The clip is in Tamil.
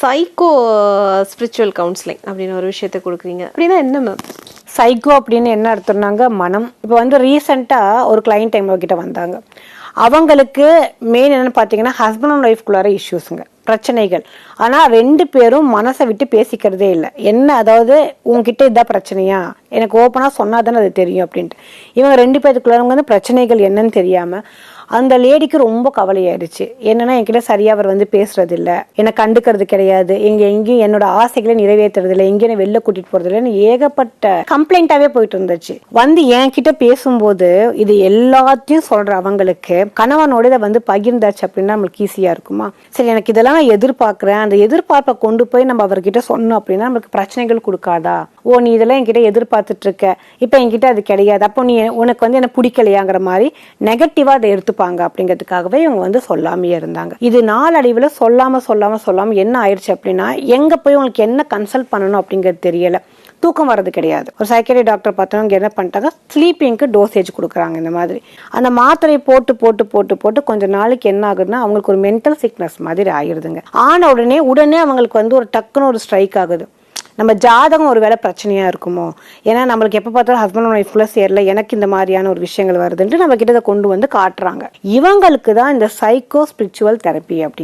சைக்கோ ஸ்பிரிச்சுவல் கவுன்சிலிங் அப்படின்னு ஒரு விஷயத்தை கொடுக்குறீங்க அப்படின்னா என்ன மேம்? சைக்கோ அப்படின்னு என்ன அர்த்தம்னாங்க மனம். இப்போ வந்து ரீசெண்டாக ஒரு கிளைண்ட் டைம் கிட்ட வந்தாங்க. அவங்களுக்கு மெயின் என்னன்னு பார்த்தீங்கன்னா ஹஸ்பண்ட் அண்ட் ஒய்ஃப்குள்ளார இஷ்யூஸுங்க, பிரச்சனைகள். ஆனால் 2 பேரும் மனசை விட்டு பேசிக்கிறதே இல்லை. என்ன அதாவது உங்ககிட்ட இதான் பிரச்சனையா, எனக்கு ஓப்பனாக சொன்னா தானே அது தெரியும் அப்படின்ட்டு. இவங்க 2 பேருக்குள்ளவங்க வந்து பிரச்சனைகள் என்னன்னு தெரியாமல் அந்த லேடிக்கு ரொம்ப கவலையாயிடுச்சு. என்னன்னா என்கிட்ட சரியா அவர் வந்து பேசுறது இல்லை, என்னை கண்டுக்கிறது கிடையாது, எங்கேயும் என்னோட ஆசைகளை நிறைவேற்றுறது இல்லை, எங்கேயும் வெளில கூட்டிட்டு போறது இல்லைன்னு ஏகப்பட்ட கம்ப்ளைண்டாவே போயிட்டு இருந்துச்சு. வந்து என்கிட்ட பேசும்போது இது எல்லாத்தையும் சொல்ற அவங்களுக்கு கணவனோட இதை வந்து பகிர்ந்தாச்சு அப்படின்னா நம்மளுக்கு ஈஸியா இருக்குமா? சரி, எனக்கு இதெல்லாம் நான் எதிர்பார்க்கிறேன், அந்த எதிர்பார்ப்பை கொண்டு போய் நம்ம அவர்கிட்ட சொன்னோம் அப்படின்னா நம்மளுக்கு பிரச்சனைகள் கொடுக்காதா? ஓ, நீ இதெல்லாம் என்கிட்ட எதிர்பார்த்துட்டு இருக்க, இப்ப என்கிட்ட அது கிடையாது, அப்போ நீ உனக்கு வந்து என்ன பிடிக்கலையாங்கிற மாதிரி நெகட்டிவா அதை எடுத்துப்பாங்க அப்படிங்கிறதுக்காகவே இவங்க வந்து சொல்லாமையே இருந்தாங்க. இது நாளடைவில் சொல்லாம என்ன ஆயிடுச்சு அப்படின்னா எங்க போய் உங்களுக்கு என்ன கன்சல்ட் பண்ணணும் அப்படிங்கிறது தெரியல, தூக்கம் வர்றது கிடையாது. ஒரு சைக்காட்ரி டாக்டர் பார்த்தவங்க என்ன பண்ணிட்டாங்க, ஸ்லீப்பிங்க்கு டோசேஜ் கொடுக்குறாங்க. இந்த மாதிரி அந்த மாத்திரையை போட்டு போட்டு போட்டு போட்டு கொஞ்ச நாளைக்கு என்ன ஆகுதுன்னா அவங்களுக்கு ஒரு மென்டல் சிக்னஸ் மாதிரி ஆயிடுதுங்க. ஆன உடனே அவங்களுக்கு வந்து ஒரு டக்குன்னு ஒரு ஸ்ட்ரைக் ஆகுது, நம்ம ஜாதகம் ஒரு வேலை பிரச்சனையா இருக்குமோ, ஏன்னா நம்மளுக்கு எப்போ பார்த்தாலும் ஹஸ்பண்ட் அண்ட் ஒய்ஃப்ல சேரல, எனக்கு இந்த மாதிரியான ஒரு விஷயங்கள் வருதுன்ட்டு நம்ம கிட்ட கொண்டு வந்து காட்டுறாங்க. இவங்களுக்கு தான் இந்த சைக்கோ ஸ்பிரிச்சுவல் தெரப்பி அப்படி